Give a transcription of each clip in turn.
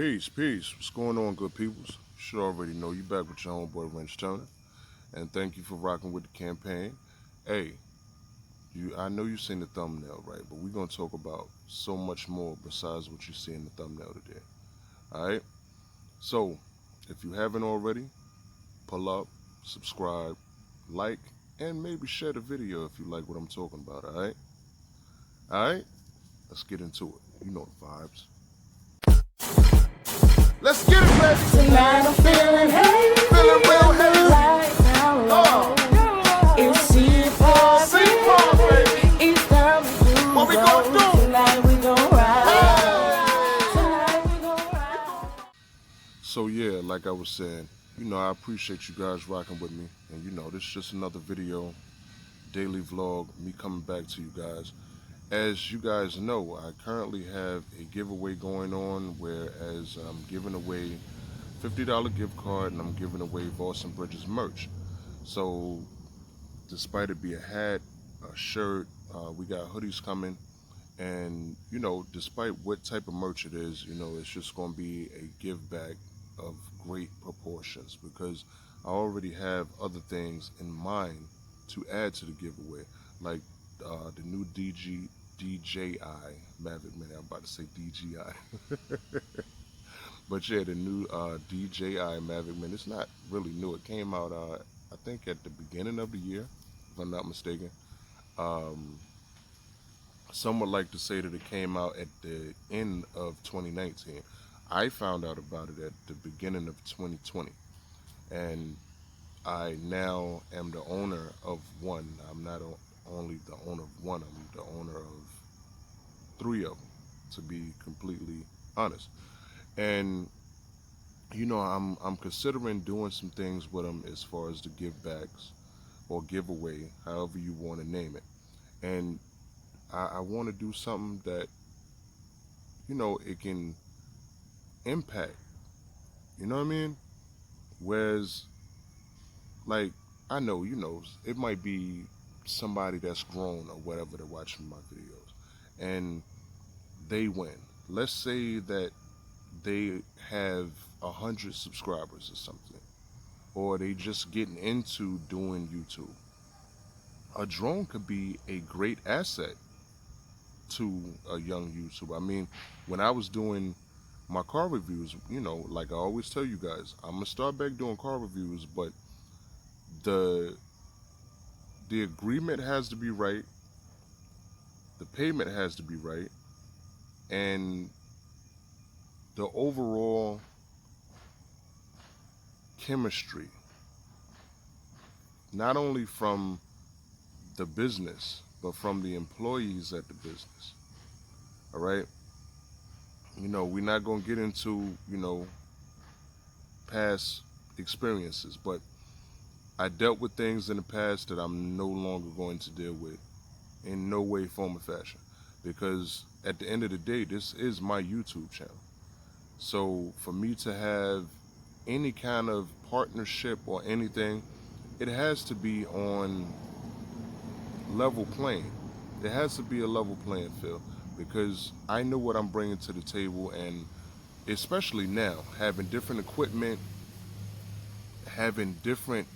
Peace. What's going on, good peoples? You should already know you back with your homeboy Wrenchturna, and thank you for rocking with the campaign. Hey, I know you seen the thumbnail, right? But we're gonna talk about so much more besides what you see in the thumbnail today. All right. So, if you haven't already, pull up, subscribe, like, and maybe share the video if you like what I'm talking about. All right. All right. Let's get into it. You know the vibes. Let's get it, baby. Tonight I'm feeling heavy, Feeling real heavy. like down low. It's C-Paul, baby. Each time we do What we gonna do? Tonight we gon' ride. Tonight we gon' ride. So yeah, like I was saying, I appreciate you guys rocking with me. And this is just another video, daily vlog, me coming back to you guys. As you guys know, I currently have a giveaway going on, whereas I'm giving away $50 gift card and I'm giving away Voss and Bridges merch. So despite it be a hat, a shirt, we got hoodies coming, and despite what type of merch it is, it's just going to be a give back of great proportions, because I already have other things in mind to add to the giveaway, like the new DJI Mavic Mini. I'm about to say DJI. But yeah, the new DJI Mavic Mini. It's not really new. It came out, I think, at the beginning of the year, if I'm not mistaken. Some would like to say that it came out at the end of 2019. I found out about it at the beginning of 2020. And I now am the owner of one. I'm not only the owner of one, I'm the owner of three of them, to be completely honest. And I'm considering doing some things with them as far as the give backs or giveaway, however you want to name it. And I want to do something that it can impact. You know what I mean? Whereas, like, I know, it might be somebody that's grown or whatever they're watching my videos, and they win. Let's say that they have 100 subscribers or something, or they just getting into doing YouTube. A drone could be a great asset to a young YouTuber. I mean, when I was doing my car reviews, like I always tell you guys, I'm gonna start back doing car reviews, but the agreement has to be right, the payment has to be right, and the overall chemistry, not only from the business, but from the employees at the business. All right? We're not going to get into, past experiences, but I dealt with things in the past that I'm no longer going to deal with in no way, form, or fashion. Because at the end of the day, this is my YouTube channel. So for me to have any kind of partnership or anything, it has to be on level playing. There has to be a level playing field, because I know what I'm bringing to the table, and especially now, having different equipment, having different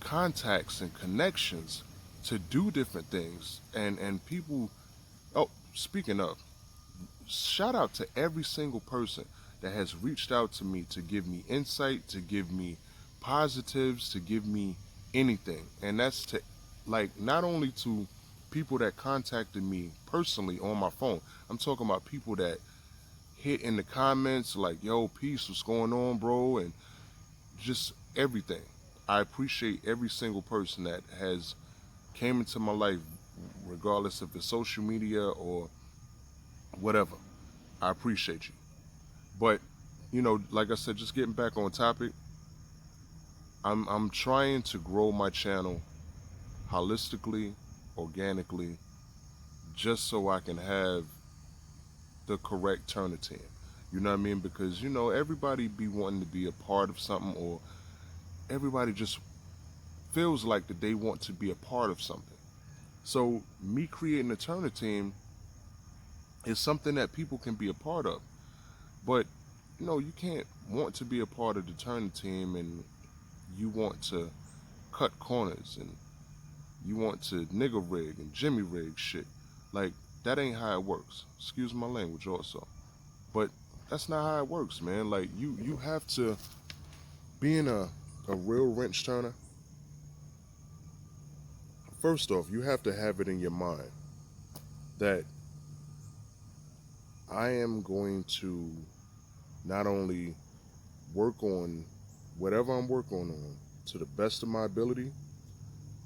contacts and connections to do different things, and people. Oh, speaking of, shout out to every single person that has reached out to me to give me insight, to give me positives, to give me anything. And that's to, like, not only to people that contacted me personally on my phone. I'm talking about people that hit in the comments like, yo, peace, what's going on, bro? And just everything. I appreciate every single person that has came into my life, regardless if it's social media or whatever. I appreciate you. But, like I said, just getting back on topic, I'm trying to grow my channel holistically, organically, just so I can have the correct turn of 10. You know what I mean? Because, everybody be wanting to be a part of something, or everybody just feels like that they want to be a part of something. So me creating a Turner team is something that people can be a part of. But you can't want to be a part of the Turner team and you want to cut corners and you want to nigger rig and Jimmy rig shit. Like, that ain't how it works. Excuse my language also. But that's not how it works, man. Like, you have to, being a real wrench turner, first off, you have to have it in your mind that I am going to not only work on whatever I'm working on to the best of my ability,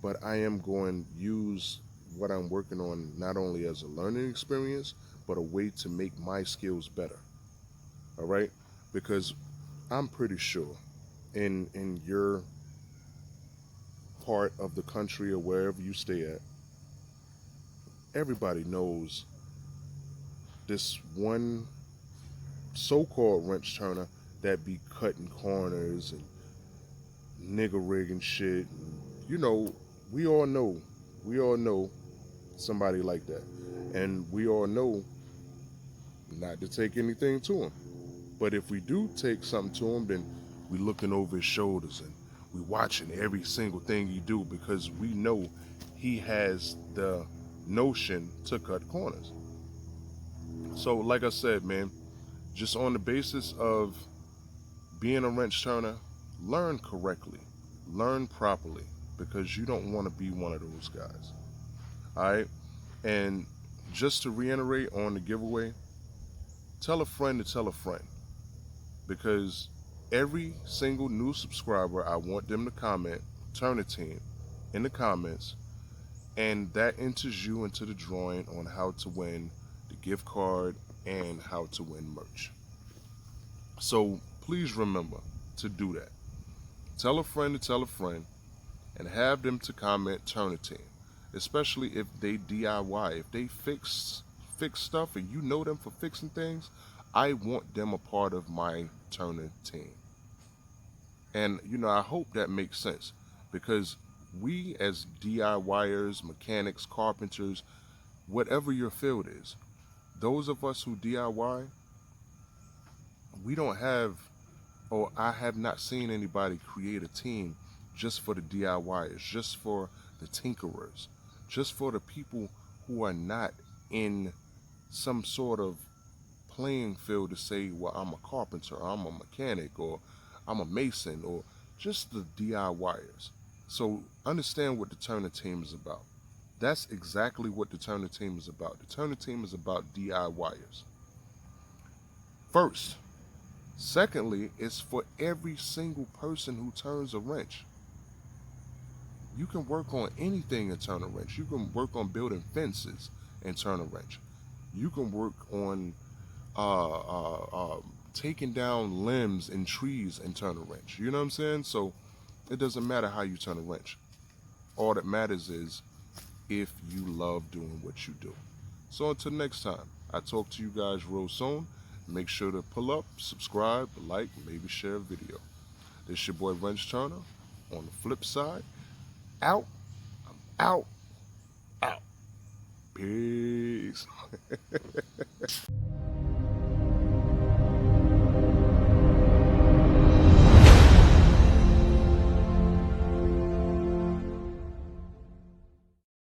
but I am going to use what I'm working on not only as a learning experience, but a way to make my skills better. All right? Because I'm pretty sure in your part of the country or wherever you stay at, everybody knows this one so-called wrench turner that be cutting corners and nigger rigging shit. And, we all know, we all know somebody like that, and we all know not to take anything to him. But if we do take something to him, then we looking over his shoulders and we watching every single thing he do because we know he has the notion to cut corners. So, like I said, man, just on the basis of being a wrench turner, learn correctly, learn properly, because you don't want to be one of those guys. All right, and just to reiterate on the giveaway, tell a friend to tell a friend, because every single new subscriber, I want them to comment Turner Team in the comments, and that enters you into the drawing on how to win the gift card and how to win merch. So please remember to do that. Tell a friend to tell a friend and have them to comment Turner Team, especially if they DIY, if they fix stuff and you know them for fixing things. I want them a part of my Turner Team. And I hope that makes sense because we as DIYers, mechanics, carpenters, whatever your field is, those of us who DIY, we don't have, or I have not seen anybody create a team just for the DIYers, just for the tinkerers, just for the people who are not in some sort of playing field to say, well, I'm a carpenter, or I'm a mechanic, or I'm a mason, or just the DIYers. So understand what the Turner team is about. That's exactly what the Turner team is about. The Turner team is about DIYers. First. Secondly, it's for every single person who turns a wrench. You can work on anything and turn a wrench. You can work on building fences and turn a wrench. You can work on taking down limbs and trees and turn a wrench. You know what I'm saying? So it doesn't matter how you turn a wrench. All that matters is if you love doing what you do. So until next time, I talk to you guys real soon. Make sure to pull up, subscribe, like, maybe share a video. This your boy Wrenchturna. On the flip side, out, out, out. Peace.